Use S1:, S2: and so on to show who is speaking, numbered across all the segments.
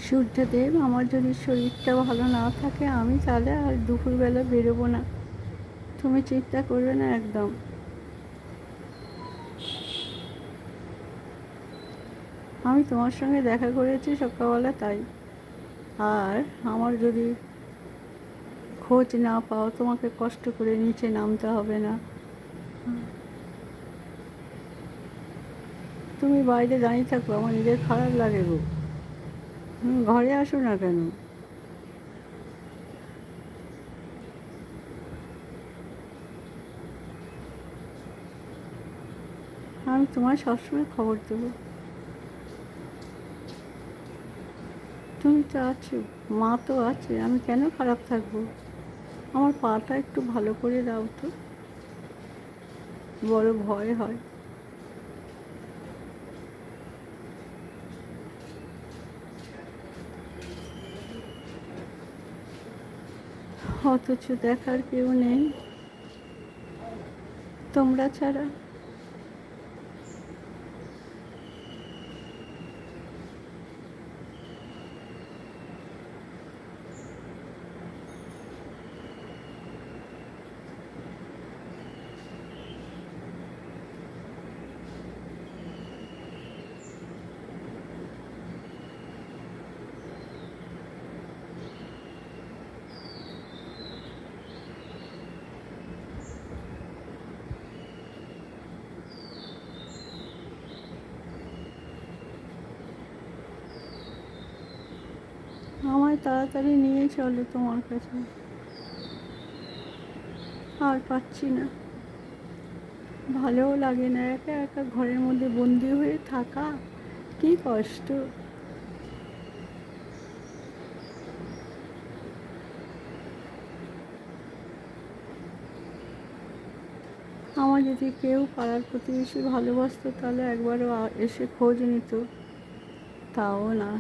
S1: সূর্যদেব, আমার যদি শরীরটা ভালো না থাকে আমি তাহলে আর দুপুরবেলা বেরোবো না। তুমি চিন্তা করবে না একদম। আমি তোমার সঙ্গে দেখা করেছি সকালবেলা তাই। আর আমার যদি খোঁজ না পাও তোমাকে কষ্ট করে নিচে নামতে হবে না। তুমি বাইরে দাঁড়িয়ে থাকো, আমার নিজের খারাপ লাগে গো। ঘরে আসো না কেন? আমি তোমায় সবসময় খবর দেবো। তুমি তো আছো, মা তো আছে, আমি কেন খারাপ থাকবো? আমার পাটা একটু ভালো করে দাও তো, বড় ভয় হয়। অথচ দেখার কেউ নেই তোমরা ছাড়া। আমায় তাড়াতাড়ি নিয়ে চলো তোমার কাছে, আর পাচ্ছি না। ভালোও লাগে না একা একা ঘরের মধ্যে বন্দি হয়ে থাকা, কি কষ্ট। আমার যদি কেউ পাড়ার প্রতিবেশী ভালোবাসতো তাহলে একবারও এসে খোঁজ নিত, তাও না।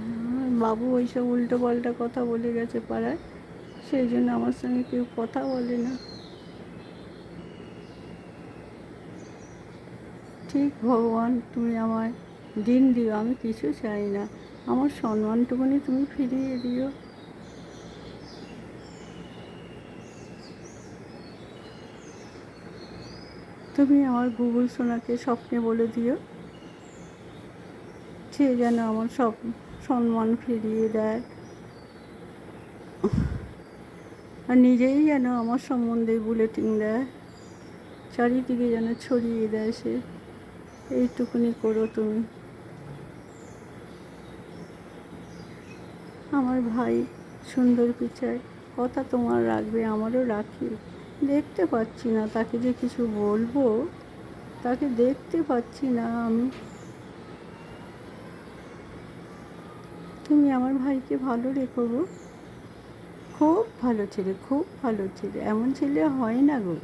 S1: বাবু ওইসব উল্টো পাল্টা কথা বলে গেছে পাড়ায়, সেই জন্য আমার সঙ্গে কেউ কথা বলে না। ঠিক ভগবান, তুমি আমায় দিন দিও, আমি কিছু চাই না, আমার সম্মানটুকুনি তুমি ফিরিয়ে দিও। তুমি আমার গুগল সোনাকে স্বপ্নে বলে দিও, সে যেন আমার সব সম্মান ফিরিয়ে দেয়, আর নিজেই যেন আমার সম্বন্ধে বুলেটিন দেয়, চারিদিকে যেন ছড়িয়ে দেয় সে। এইটুকুনি করো তুমি। আমার ভাই সুন্দর পিচায় কথা তোমার রাখবে, আমারও রাখি। দেখতে পাচ্ছি না তাকে যে কিছু বলবো, তাকে দেখতে পাচ্ছি না আমি। তুমি আমার ভাইকে ভালো রেখো গো। খুব ভালো ছেলে, খুব ভালো ছেলে, এমন ছেলে হয় না গো।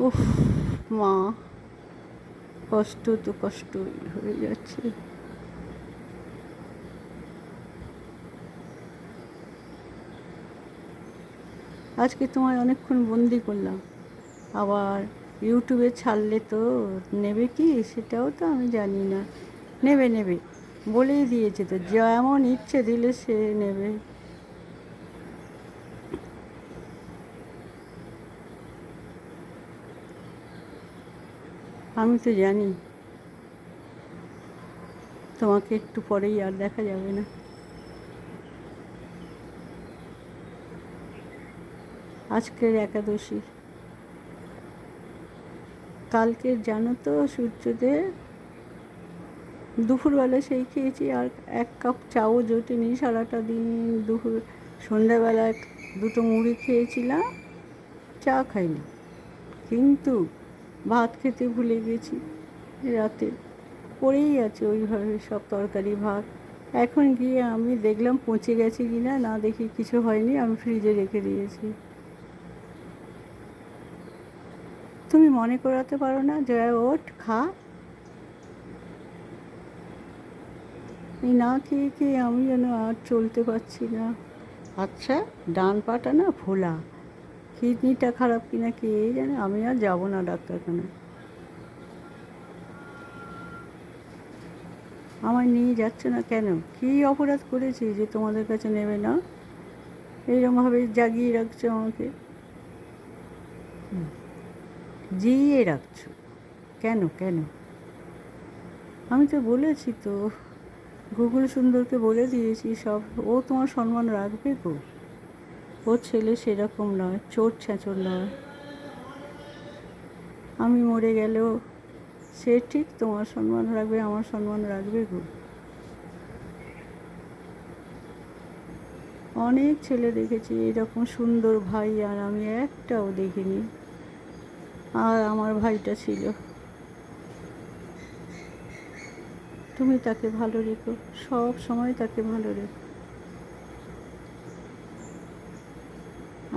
S1: উফ মা, কষ্ট তো কষ্টই হয়ে যাচ্ছে। আজকে তোমায় অনেকক্ষণ বন্দি করলাম, আবার ইউটিউবে ছাড়লে তো নেবে কি সেটাও তো আমি জানি না। নেবে নেবে, বলেই দিয়েছে তো, যেমন ইচ্ছে দিলে সে নেবে। আমি তো জানি তোমাকে একটু পরেই আর দেখা যাবে না। আজকের একাদশী, কালকের জানো তো সূর্যদেব, দুপুরবেলা সেই খেয়েছি, আর এক কাপ চাও জোটেনি সারাটা দিন। দুপুর সন্ধ্যাবেলা দুটো মুড়ি খেয়েছিলাম, চা খাইনি, কিন্তু ভাত খেতে ভুলে গেছি রাতে, পড়েই আছে ওইভাবে সব তরকারি ভাত। এখন গিয়ে আমি দেখলাম পচে গেছে কি না, না দেখি কিছু হয়নি, আমি ফ্রিজে রেখে দিয়েছি। তুমি মনে করাতে পারো না, জয়া ওঠ খা। এই না খেয়ে খেয়ে আমি যেন আর চলতে পারছি না। আচ্ছা, ডান পাটা না ফোলা, কিডনিটা খারাপ কিনা কে জানে, আমি আর যাবো না ডাক্তারখানায়। আমায় নিয়ে যাচ্ছে না কেন? কী অপরাধ করেছি যে তোমাদের কাছে নেবে না? এইরকমভাবে জাগিয়ে রাখছো আমাকে, জিইয়ে রাখছো কেন কেন? আমি তো বলেছি তো, গুগল সুন্দরকে বলে দিয়েছি সব, ও তোমার সম্মান রাখবে গো। ও ছেলে সেরকম নয়, চোর ছেঁচড় নয়। আমি মরে গেলেও সে ঠিক তোমার সম্মান রাখবে, আমার সম্মান রাখবে গো। অনেক ছেলে দেখেছি এরকম সুন্দর ভাই, আর আমি একটাও দেখিনি। আর আমার ভাইটা ছিল। তুমি তাকে ভালো রেখো, সব সময় তাকে ভালো রেখো।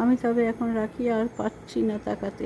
S1: আমি তবে এখন রাখি, আর পাচ্ছি না তাকাতে।